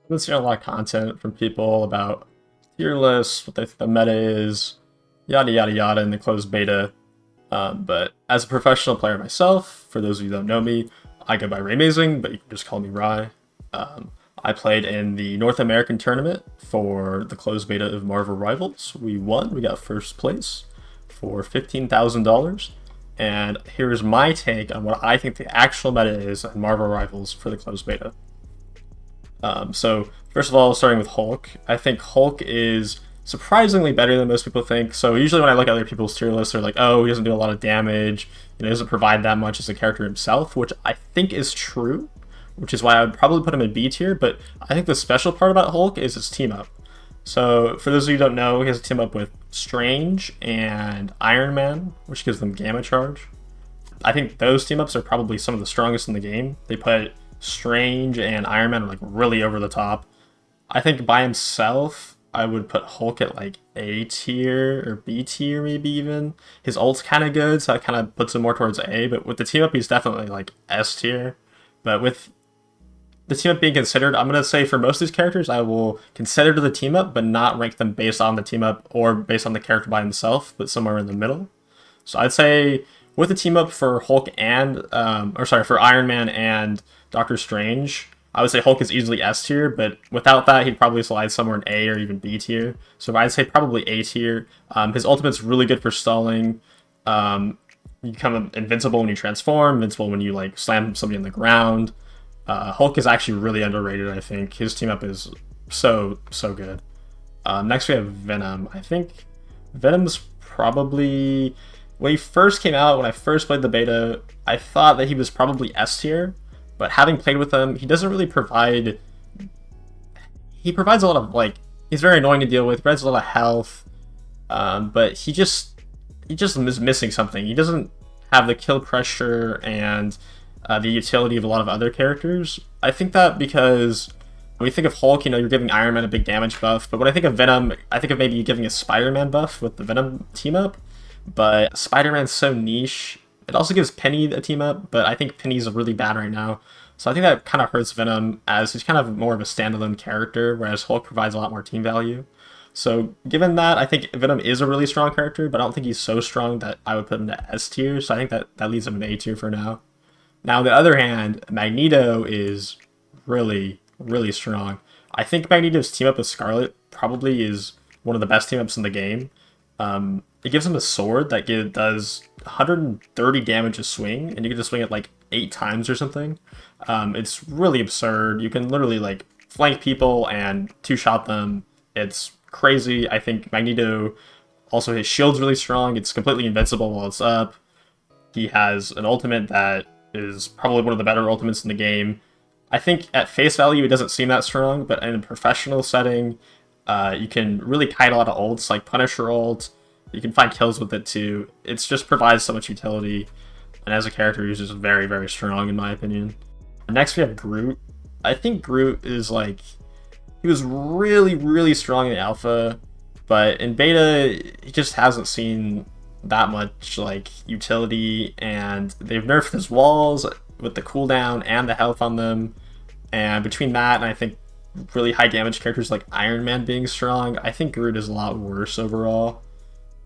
I've been seeing a lot of content from people about tier lists, what they think the meta is, yada yada yada in the closed beta. But as a professional player myself, for those of you that don't know me, I go by Raymazing, but you can just call me Rye. I played in the North American tournament for the closed beta of Marvel Rivals. We won, we got first place for $15,000. And here's my take on what I think the actual meta is in Marvel Rivals for the closed beta. So first of all, starting with Hulk, I think Hulk is surprisingly better than most people think. So usually when I look at other people's tier lists, they're like, oh, he doesn't do a lot of damage, he doesn't provide that much as a character himself, which I think is true, which is why I would probably put him in B tier. But I think the special part about Hulk is his team up. So for those of you who don't know, he has a team up with Strange and Ironman, which gives them Gamma Charge. I think those team ups are probably some of the strongest in the game. They put Strange and Iron Man are like really over the top. I think by himself, I would put Hulk at like A tier or B tier, maybe even. His ult's kind of good, so that kind of puts him more towards A. But with the team up, he's definitely like S tier. But with the team up being considered, I'm gonna say for most of these characters, I will consider the team up, but not rank them based on the team up or based on the character by himself, but somewhere in the middle. So I'd say with the team up for Hulk and, for Iron Man and Doctor Strange, I would say Hulk is easily S tier, but without that, he'd probably slide somewhere in A or even B tier. So I'd say probably A tier. His ultimate's really good for stalling. You become invincible when you transform, invincible when you like slam somebody on the ground. Hulk is actually really underrated, I think. His team up is so good. Next we have Venom. I think Venom's probably, when he first came out, when I first played the beta, I thought that he was probably S tier. But having played with him, he doesn't really provide... He provides a lot of, like... He's very annoying to deal with, provides a lot of health. But he just is missing something. He doesn't have the kill pressure and the utility of a lot of other characters. I think that because when you think of Hulk, you know, you're giving Iron Man a big damage buff. But when I think of Venom, I think of maybe giving a Spiderman buff with the Venom team-up. But Spider-Man's so niche. It also gives Peni a team up, but I think Penny's really bad right now. So I think that kind of hurts Venom, as he's kind of more of a standalone character, whereas Hulk provides a lot more team value. So given that, I think Venom is a really strong character, but I don't think he's so strong that I would put him to S tier. So I think that leaves him in A tier for now. Now, on the other hand, Magneto is really strong. I think Magneto's team up with Scarlet probably is one of the best team ups in the game. It gives him a sword that does 130 damage a swing, and you can just swing it like 8 times or something. It's really absurd. You can literally like flank people and two-shot them. It's crazy. I think Magneto, also his shield's really strong. It's completely invincible while it's up. He has an ultimate that is probably one of the better ultimates in the game. I think at face value it doesn't seem that strong, but in a professional setting, you can really kite a lot of ults, like Punisher ult. You can find kills with it too. It just provides so much utility, and as a character, he's just very strong in my opinion. Next we have Groot. I think Groot is like, he was really strong in alpha, but in beta he just hasn't seen that much like utility, and they've nerfed his walls with the cooldown and the health on them. And between that and I think really high damage characters like Iron Man being strong, I think Groot is a lot worse overall.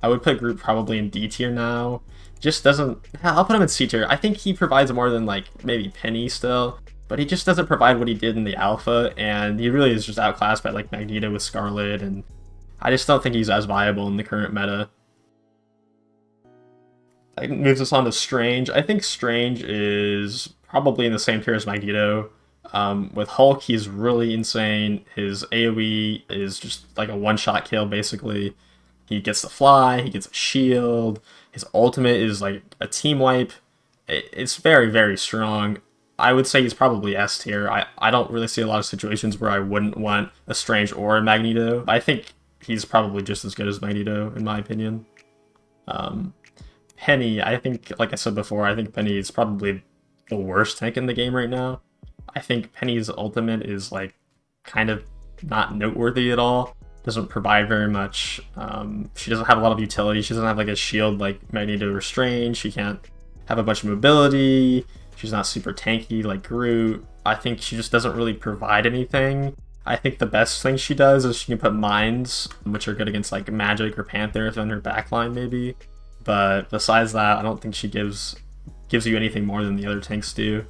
I would put Groot probably in D tier now. Just doesn't... I'll put him in C tier. I think he provides more than like maybe Peni still, but he just doesn't provide what he did in the alpha, and he really is just outclassed by like Magneto with Scarlet, and I just don't think he's as viable in the current meta. That moves us on to Strange. I think Strange is probably in the same tier as Magneto. With Hulk, he's really insane. His AoE is just like a one-shot kill basically. He gets to fly, he gets a shield, his ultimate is like a team wipe. It's very strong. I would say he's probably S tier. I don't really see a lot of situations where I wouldn't want a Strange or a Magneto. I think he's probably just as good as Magneto, in my opinion. Peni, I think, like I said before, I think Peni is probably the worst tank in the game right now. I think Penny's ultimate is like kind of not noteworthy at all. Doesn't provide very much. She doesn't have a lot of utility. She doesn't have like a shield like Magneto or Strange. She can't have a bunch of mobility. She's not super tanky like Groot. I think she just doesn't really provide anything. I think the best thing she does is she can put mines, which are good against like Magik or Panther if on her backline maybe. But besides that, I don't think she gives you anything more than the other tanks do.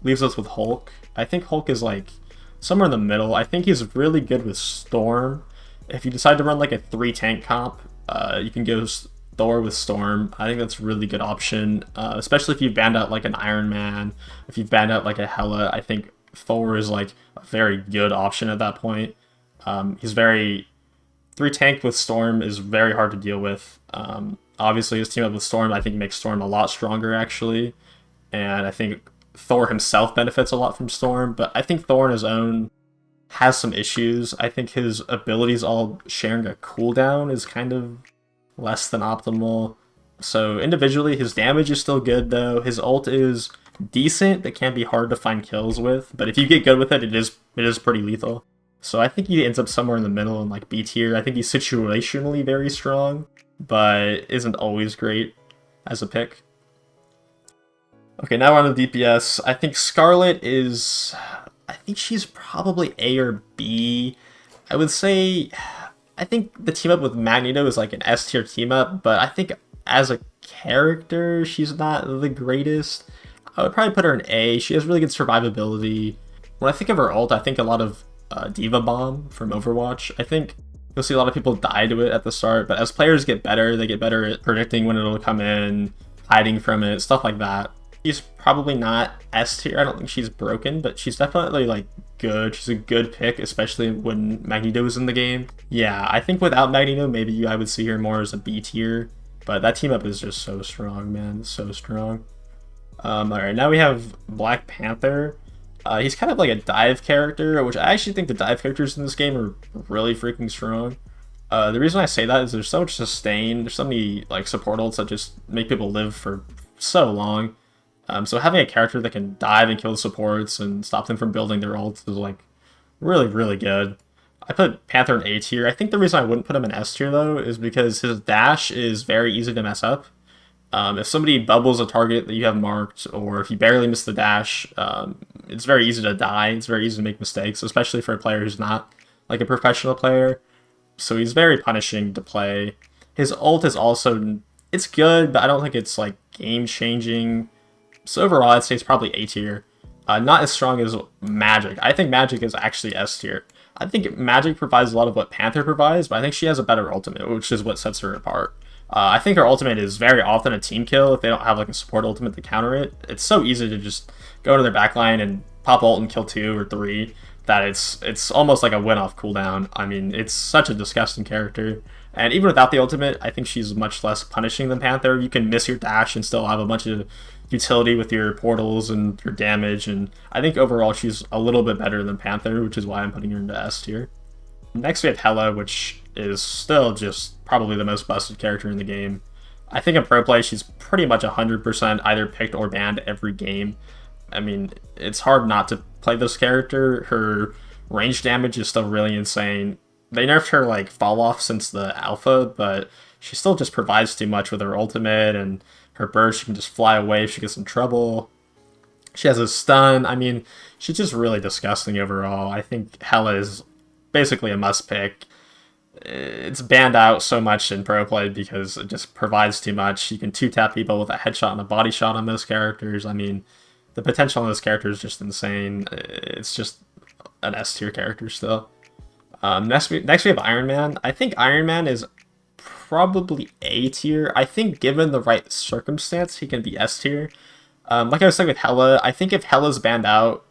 Leaves us with Hulk. I think Hulk is like somewhere in the middle. I think he's really good with Storm. If you decide to run like a 3 tank comp, you can go Thor with Storm. I think that's a really good option, especially if you banned out like an Ironman. If you've banned out like a Hela, I think Thor is like a very good option at that point. He's very 3 tank with Storm is very hard to deal with. Obviously, his team up with Storm, I think makes Storm a lot stronger actually, and I think Thor himself benefits a lot from Storm. But I think Thor on his own has some issues. I think his abilities all sharing a cooldown is kind of less than optimal. So individually, his damage is still good though. His ult is decent, but can be hard to find kills with. But if you get good with it, it is pretty lethal. So I think he ends up somewhere in the middle in like B tier. I think he's situationally very strong, but isn't always great as a pick. Okay, now we're on the DPS. I think Scarlet is... I think she's probably A or B. I would say... I think the team up with Magneto is like an S tier team up, but I think as a character, she's not the greatest. I would probably put her in A. She has really good survivability. When I think of her ult, I think a lot of Diva Bomb from Overwatch. I think you'll see a lot of people die to it at the start, but as players get better, they get better at predicting when it'll come in, hiding from it, stuff like that. She's probably not S tier. I don't think she's broken, but she's definitely like good. She's a good pick, especially when Magneto is in the game. Yeah, I think without Magneto, maybe I would see her more as a B tier, but that team up is just so strong, man. So strong. Alright, now we have Black Panther. He's kind of like a dive character, which I actually think the dive characters in this game are really freaking strong. The reason I say that is there's so much sustain, there's so many like support ults that just make people live for so long. So having a character that can dive and kill the supports and stop them from building their ults is like really, really good. I put Panther in A tier. I think the reason I wouldn't put him in S tier though is because his dash is very easy to mess up. If somebody bubbles a target that you have marked, or if you barely miss the dash, it's very easy to die. It's very easy to make mistakes, especially for a player who's not like a professional player. So he's very punishing to play. His ult is also, it's good, but I don't think it's like game changing. So overall, I'd say it's probably A tier. Not as strong as Magik. I think Magik is actually S tier. I think Magik provides a lot of what Panther provides, but I think she has a better ultimate, which is what sets her apart. I think her ultimate is very often a team kill if they don't have like a support ultimate to counter it. It's so easy to just go to their backline and pop ult and kill 2 or 3 that it's almost like a win-off cooldown. I mean, it's such a disgusting character. And even without the ultimate, I think she's much less punishing than Panther. You can miss your dash and still have a bunch of utility with your portals and your damage, and I think overall she's a little bit better than Panther, which is why I'm putting her into S tier. Next we have Hela, which is still just probably the most busted character in the game. I think in pro play she's pretty much 100% either picked or banned every game. I mean, it's hard not to play this character. Her range damage is still really insane. They nerfed her like fall off since the alpha, but she still just provides too much with her ultimate, and her burst, she can just fly away if she gets in trouble. She has a stun. I mean, she's just really disgusting overall. I think Hela is basically a must pick. It's banned out so much in pro play because it just provides too much. You can 2-tap people with a headshot and a body shot on most characters. I mean, the potential on this character is just insane. It's just an S tier character still. Next we have Ironman. I think Ironman is probably A tier. I think given the right circumstance, he can be S tier. Like I was saying with Hela, I think if Hela's banned out,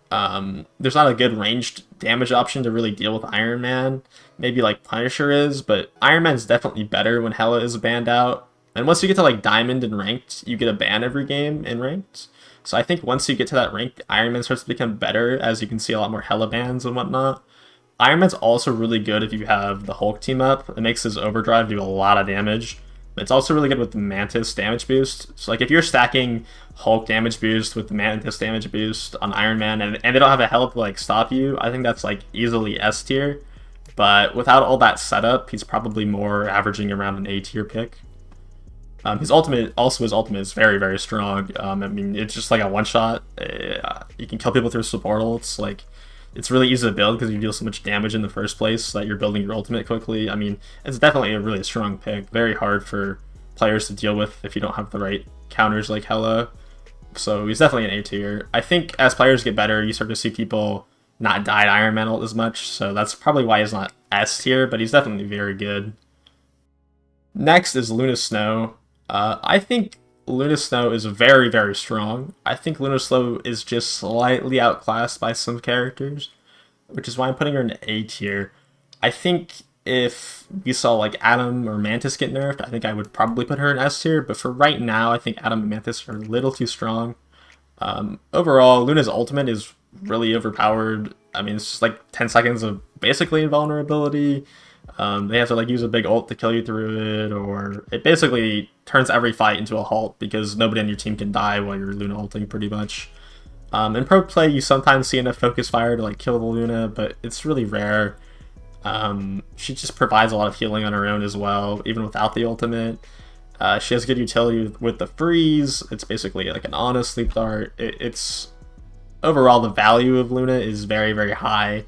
there's not a good ranged damage option to really deal with Iron Man. Maybe like Punisher is, but Iron Man's definitely better when Hela is banned out. And once you get to like Diamond and Ranked, you get a ban every game in Ranked. So I think once you get to that rank, Iron Man starts to become better, as you can see a lot more Hela bans and whatnot. Iron Man's also really good if you have the Hulk team up. It makes his overdrive do a lot of damage. It's also really good with the Mantis damage boost. So like if you're stacking Hulk damage boost with the Mantis damage boost on Iron Man and they don't have a Hela to like stop you, I think that's like easily S tier. But without all that setup, he's probably more averaging around an A tier pick. His ultimate is very, very strong. I mean, it's just like a one shot. You can kill people through support ults. Like, it's really easy to build because you deal so much damage in the first place that you're building your ultimate quickly. I mean, it's definitely a really strong pick. Very hard for players to deal with if you don't have the right counters like Hela. So he's definitely an A tier. I think as players get better, you start to see people not die to Iron Man ult as much. So that's probably why he's not S tier, but he's definitely very good. Next is Luna Snow. I think Luna Snow is very, very strong. I think Luna Snow is just slightly outclassed by some characters, which is why I'm putting her in A tier. I think if we saw like Adam or Mantis get nerfed, I think I would probably put her in S tier, but for right now, I think Adam and Mantis are a little too strong. Overall, Luna's ultimate is really overpowered. I mean, it's just like 10 seconds of basically invulnerability. They have to like use a big ult to kill you through it, or it basically turns every fight into a halt because nobody on your team can die while you're Luna ulting pretty much. In pro play, you sometimes see enough focus fire to like kill the Luna, but it's really rare. She just provides a lot of healing on her own as well, even without the ultimate. She has good utility with the freeze. It's basically like an honest sleep dart. It's overall the value of Luna is very, very high.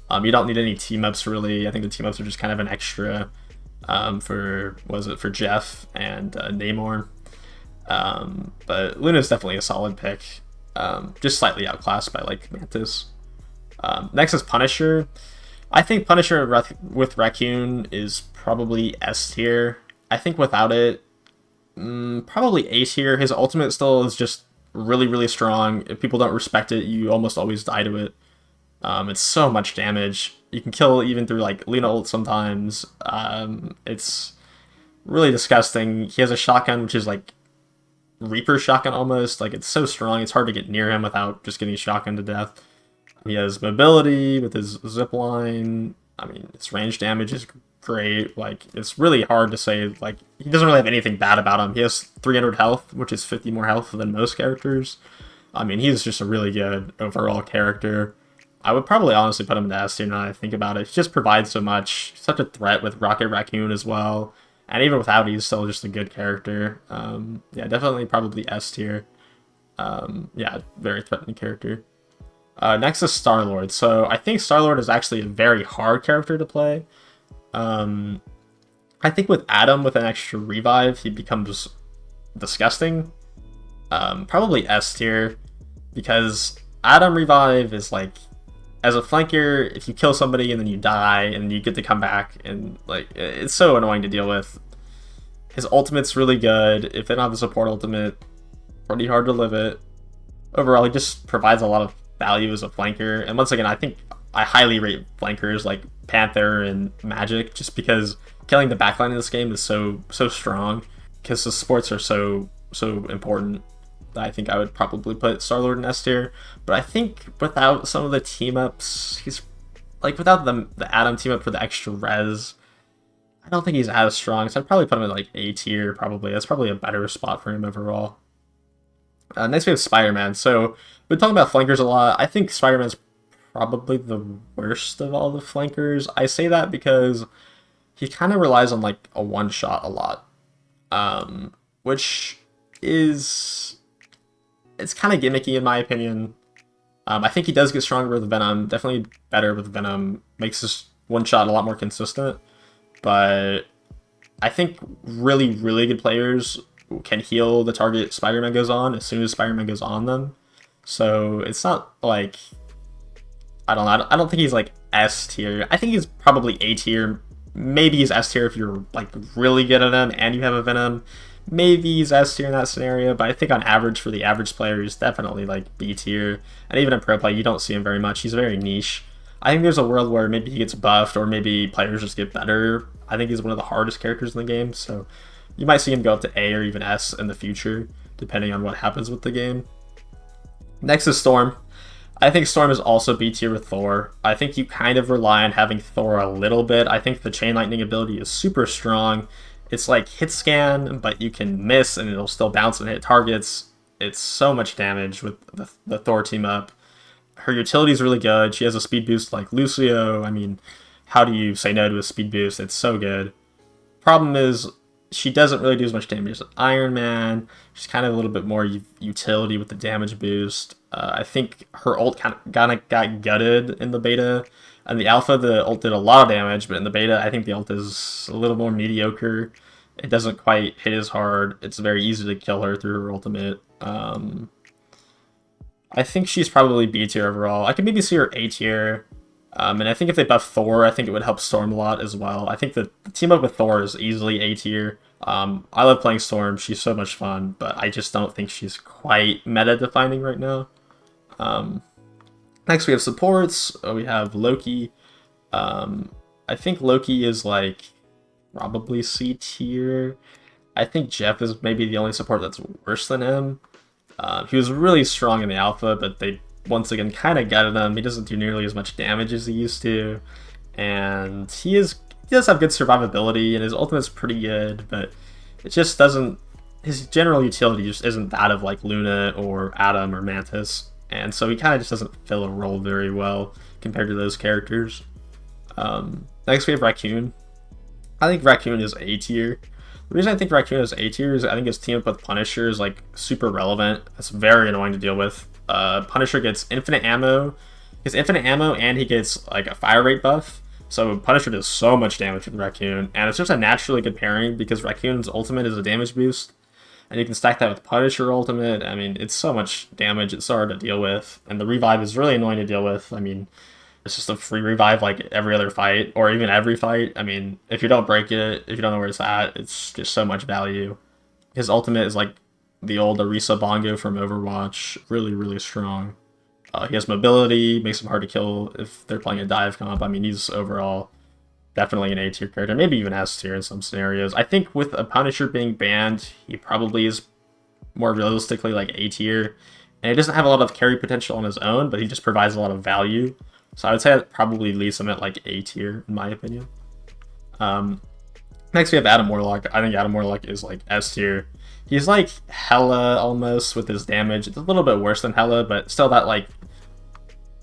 You don't need any team ups really. I think the team ups are just kind of an extra for Jeff and Namor. But Luna is definitely a solid pick. Just slightly outclassed by like Mantis. Next is Punisher. I think Punisher with Raccoon is probably S tier. I think without it, probably A tier. His ultimate still is just really, really strong. If people don't respect it, you almost always die to it. It's so much damage. You can kill even through like Luna ult sometimes. It's really disgusting. He has a shotgun which is like Reaper shotgun almost. Like it's so strong, it's hard to get near him without just getting shotgun to death. He has mobility with his zip line. I mean, his range damage is great. Like it's really hard to say. Like he doesn't really have anything bad about him. He has 300 health, which is 50 more health than most characters. I mean, he's just a really good overall character. I would probably honestly put him in the S tier now that I think about it. He just provides so much. He's such a threat with Rocket Raccoon as well. And even without, he's still just a good character. Yeah, definitely probably S tier. Yeah, very threatening character. Next is Starlord. So I think Starlord is actually a very hard character to play. I think with Adam, with an extra revive, he becomes disgusting. Probably S tier. Because Adam revive is like, as a flanker, if you kill somebody and then you die and you get to come back, and like it's so annoying to deal with. His ultimate's really good. If they don't have a support ultimate, pretty hard to live it. Overall, he just provides a lot of value as a flanker. And once again, I think I highly rate flankers like Panther and Magik, just because killing the backline in this game is so strong. Because the supports are so important. I think I would probably put Starlord in S tier, but I think without some of the team ups, he's like without the Adam team up for the extra res, I don't think he's as strong. So I'd probably put him in like A tier. Probably that's probably a better spot for him overall. Next we have Spiderman. So we've been talking about flankers a lot. I think Spiderman's probably the worst of all the flankers. I say that because he kind of relies on like a one shot a lot, which is. It's kind of gimmicky in my opinion. I think he does get stronger with Venom. Definitely better with Venom. Makes his one shot a lot more consistent. But I think really, really good players can heal the target Spider-Man goes on as soon as Spider-Man goes on them. So it's not like... I don't know. I don't think he's like S tier. I think he's probably A tier. Maybe he's S tier if you're like really good at him and you have a Venom. Maybe he's S tier in that scenario, but I think on average for the average player, he's definitely like B tier. And even in pro play, you don't see him very much. He's very niche. I think there's a world where maybe he gets buffed or maybe players just get better. I think he's one of the hardest characters in the game, so you might see him go up to A or even S in the future, depending on what happens with the game. Next is Storm. I think Storm is also B tier with Thor. I think you kind of rely on having Thor a little bit. I think the Chain Lightning ability is super strong. It's like hit scan, but you can miss and it'll still bounce and hit targets. It's so much damage with the Thor team up. Her utility is really good. She has a speed boost like Lucio. I mean, how do you say no to a speed boost? It's so good. Problem is, she doesn't really do as much damage as Iron Man. She's kind of a little bit more utility with the damage boost. I think her ult kind of got gutted in the beta. In the alpha, the ult did a lot of damage, but in the beta, I think the ult is a little more mediocre. It doesn't quite hit as hard. It's very easy to kill her through her ultimate. I think she's probably B tier overall. I could maybe see her A tier. And I think if they buff Thor, I think it would help Storm a lot as well. I think the team up with Thor is easily A tier. I love playing Storm. She's so much fun, but I just don't think she's quite meta-defining right now. Next, we have supports. We have Loki. I think Loki is like probably C tier. I think Jeff is maybe the only support that's worse than him. He was really strong in the alpha, but they once again kind of gutted him. He doesn't do nearly as much damage as he used to, and he does have good survivability, and his ultimate's pretty good, but it just doesn't. His general utility just isn't that of like Luna or Adam or Mantis, and so he kind of just doesn't fill a role very well compared to those characters. Next we have Raccoon. I think Raccoon is A tier. The reason I think Raccoon is A tier is I think his team up with Punisher is like super relevant. It's very annoying to deal with. Punisher gets infinite ammo. He gets infinite ammo and he gets like a fire rate buff. So Punisher does so much damage with Raccoon, and it's just a naturally good pairing because Raccoon's ultimate is a damage boost, and you can stack that with Punisher ultimate. I mean, it's so much damage, it's so hard to deal with, and the revive is really annoying to deal with. I mean, it's just a free revive like every other fight, or even every fight. I mean, if you don't break it, if you don't know where it's at, it's just so much value. His ultimate is like the old Orisa Bongo from Overwatch. Really, really strong. He has mobility, makes him hard to kill if they're playing a dive comp. I mean, he's overall definitely an A tier character, maybe even S tier in some scenarios. I think with a Punisher being banned, he probably is more realistically like A tier. And he doesn't have a lot of carry potential on his own, but he just provides a lot of value. So I would say that probably leaves him at like A tier, in my opinion. Next we have Adam Warlock. I think Adam Warlock is like S tier. He's like Hela almost with his damage. It's a little bit worse than Hela, but still that like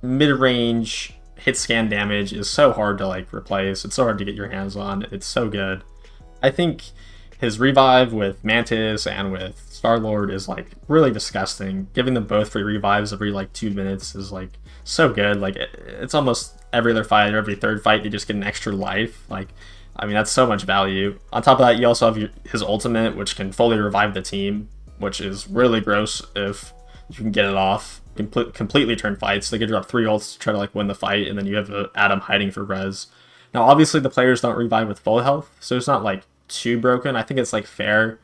mid-range hit scan damage is so hard to like replace. It's so hard to get your hands on. It's so good. I think his revive with Mantis and with Starlord is like really disgusting. Giving them both free revives every like 2 minutes is like so good. Like it's almost every other fight or every third fight they just get an extra life. Like, I mean, that's so much value. On top of that, you also have his ultimate, which can fully revive the team, which is really gross if you can get it off. Completely turn fights. They could drop 3 ults to try to like win the fight, and then you have Adam hiding for res. Now, obviously, the players don't revive with full health, so it's not like too broken. I think it's like fair,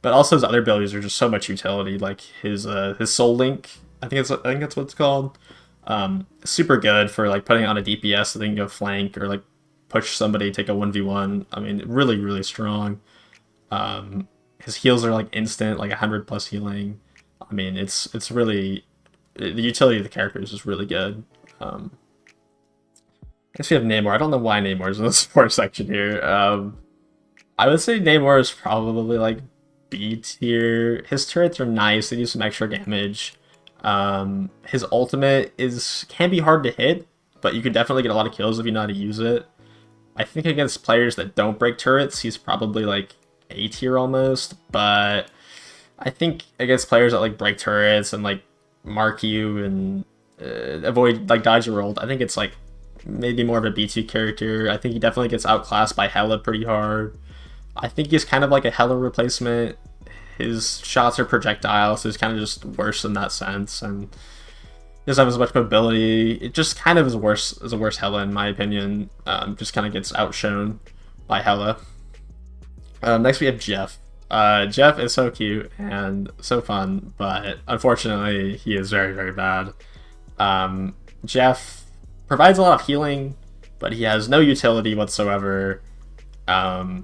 but also his other abilities are just so much utility. Like his Soul Link, I think that's what it's called. Super good for like putting on a DPS so they can go flank or like push somebody, take a 1v1. I mean, really, really strong. His heals are like instant, like 100 plus healing. I mean, it's really, the utility of the character is just really good. I guess we have Namor. I don't know why Namor is in the support section here. I would say Namor is probably like B tier. His turrets are nice. They do some extra damage. His ultimate can be hard to hit, but you can definitely get a lot of kills if you know how to use it. I think against players that don't break turrets, he's probably like A tier almost, but I think against players that like break turrets and like mark you and avoid like dodge your ult, I think it's like maybe more of a B2 character. I think he definitely gets outclassed by Hela pretty hard. I think he's kind of like a Hela replacement. His shots are projectiles, so he's kind of just worse in that sense, and he doesn't have as much mobility. It just kind of is worse as a worse Hela in my opinion. Just kind of gets outshone by Hela. Next we have Jeff. Jeff is so cute and so fun, but unfortunately he is very, very bad. Jeff provides a lot of healing, but he has no utility whatsoever.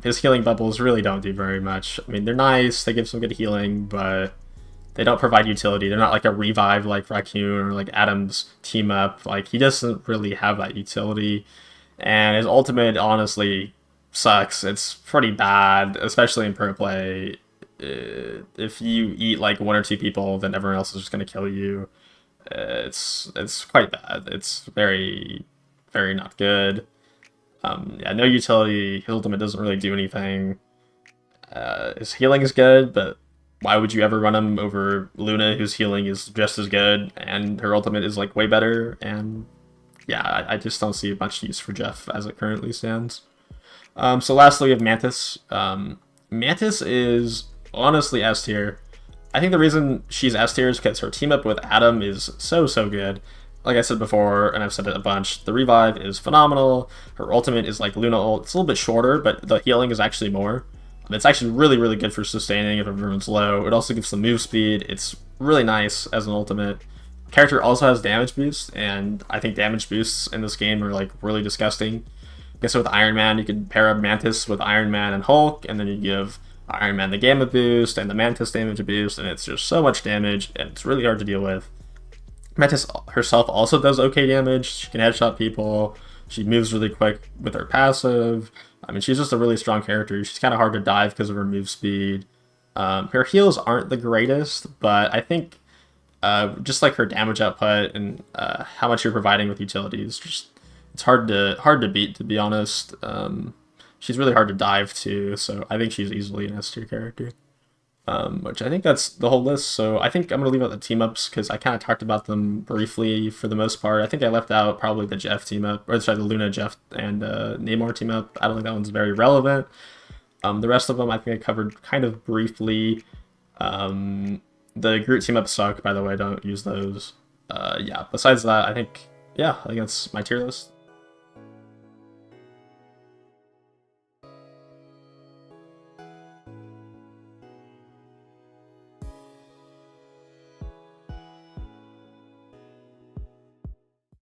His healing bubbles really don't do very much. I mean, they're nice, they give some good healing, but they don't provide utility. They're not like a revive like Raccoon or like Adam's team up. Like, he doesn't really have that utility, and his ultimate honestly sucks. It's pretty bad, especially in pro play. If you eat like 1 or 2 people, then everyone else is just going to kill you. It's quite bad. It's very, very not good. Yeah, no utility. His ultimate doesn't really do anything. His healing is good, but why would you ever run him over Luna, whose healing is just as good, and her ultimate is like way better? And yeah, I just don't see much use for Jeff as it currently stands. So lastly, we have Mantis. Mantis is honestly S tier. I think the reason she's S tier is because her team up with Adam is so good. Like I said before, and I've said it a bunch, the revive is phenomenal. Her ultimate is like Luna ult. It's a little bit shorter, but the healing is actually more. It's actually really good for sustaining if everyone's low. It also gives some move speed. It's really nice as an ultimate. Character also has damage boost, and I think damage boosts in this game are like really disgusting. I guess with Iron Man, you could pair up Mantis with Iron Man and Hulk, and then you give Iron Man the Gamma boost and the Mantis damage boost, and it's just so much damage, and it's really hard to deal with. Mantis herself also does okay damage. She can headshot people. She moves really quick with her passive. I mean, she's just a really strong character. She's kind of hard to dive because of her move speed. Her heals aren't the greatest, but I think just like her damage output and how much you're providing with utilities, just it's hard to beat, to be honest. She's really hard to dive to, so I think she's easily an S tier character. Which I think that's the whole list. So I think I'm gonna leave out the team ups because I kind of talked about them briefly for the most part. I think I left out probably the Jeff team up, or sorry, the Luna, Jeff, and Namor team up. I don't think that one's very relevant. The rest of them I think I covered kind of briefly. The Groot team ups suck, by the way. Don't use those. Yeah. Besides that, I think that's my tier list.